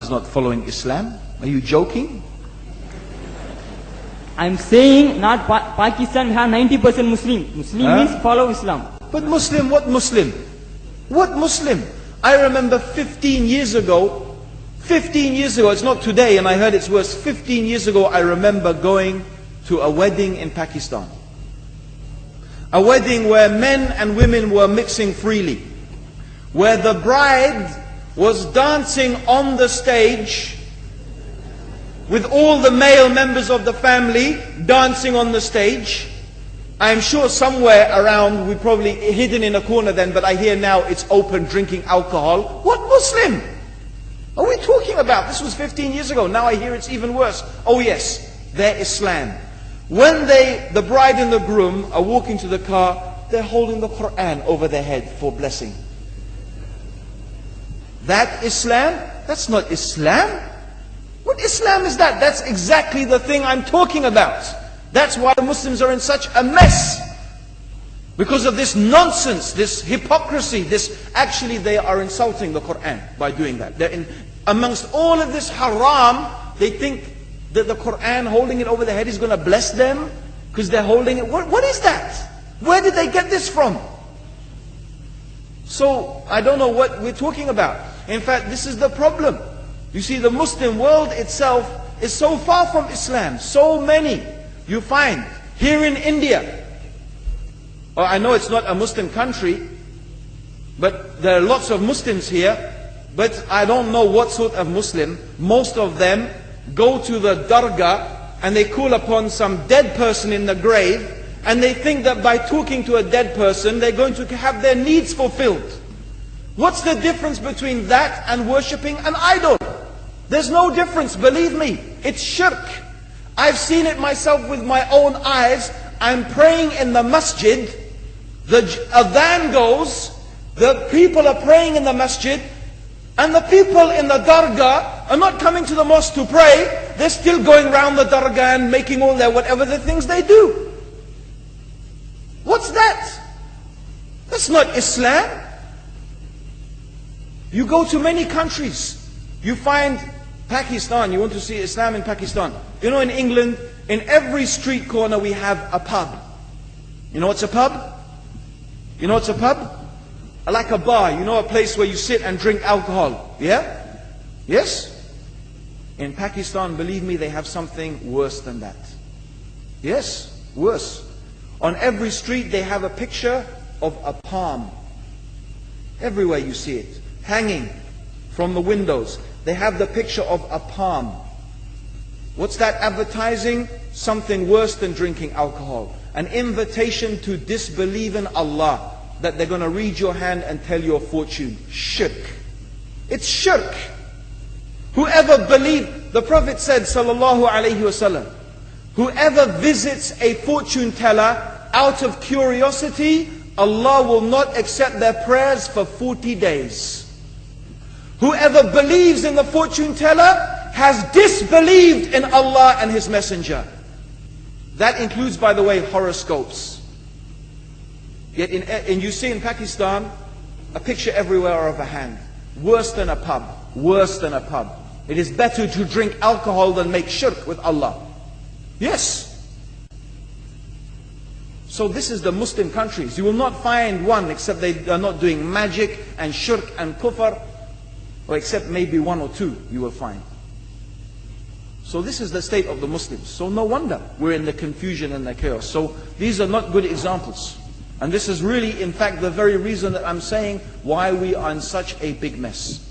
is not following Islam? Are you joking? I'm saying not Pakistan, we have 90% Muslim. Muslim means follow Islam. But Muslim, what Muslim? What Muslim? I remember 15 years ago, it's not today and I heard it's worse. 15 years ago I remember going to a wedding in Pakistan. A wedding where men and women were mixing freely. Where the bride was dancing on the stage with all the male members of the family dancing on the stage. I'm sure somewhere around, we probably hidden in a corner then, but I hear now it's open, drinking alcohol. What Muslim are we talking about? This was 15 years ago. Now I hear it's even worse. Oh yes, they're Islam. When the bride and the groom are walking to the car, they're holding the Quran over their head for blessing. That Islam? That's not Islam. What Islam is that? That's exactly the thing I'm talking about. That's why the Muslims are in such a mess. Because of this nonsense, this hypocrisy, actually they are insulting the Quran by doing that. Amongst all of this haram, they think that the Quran, holding it over their head, is going to bless them because they're holding it. What is that? Where did they get this from? So, I don't know what we're talking about. In fact, this is the problem. You see, the Muslim world itself is so far from Islam. So many you find here in India. Well, I know it's not a Muslim country, but there are lots of Muslims here. But I don't know what sort of Muslim. Most of them go to the dargah and they call upon some dead person in the grave, and they think that by talking to a dead person, they're going to have their needs fulfilled. What's the difference between that and worshipping an idol? There's no difference, believe me. It's shirk. I've seen it myself with my own eyes. I'm praying in the masjid. The adhan goes. The people are praying in the masjid. And the people in the dargah are not coming to the mosque to pray. They're still going around the dargah and making all their whatever the things they do. What's that? That's not Islam. You go to many countries. You find Pakistan, you want to see Islam in Pakistan. You know, in England, in every street corner we have a pub. You know what's a pub? You know what's a pub? Like a bar, you know, a place where you sit and drink alcohol. Yeah? Yes? In Pakistan, believe me, they have something worse than that. Yes, worse. On every street they have a picture of a palm. Everywhere you see it, hanging from the windows. They have the picture of a palm. What's that advertising? Something worse than drinking alcohol. An invitation to disbelieve in Allah. That they're going to read your hand and tell your fortune. Shirk. It's shirk. Whoever believes, the Prophet said, sallallahu alaihi wasallam, whoever visits a fortune teller out of curiosity, Allah will not accept their prayers for 40 days. Whoever believes in the fortune teller has disbelieved in Allah and His Messenger. That includes, by the way, horoscopes. Yet and you see in Pakistan, a picture everywhere of a hand. Worse than a pub. Worse than a pub. It is better to drink alcohol than make shirk with Allah. Yes. So this is the Muslim countries. You will not find one except they are not doing magic and shirk and kufr. Or except maybe one or two you will find. So this is the state of the Muslims. So no wonder we're in the confusion and the chaos. So these are not good examples. And this is really, in fact, the very reason that I'm saying why we are in such a big mess.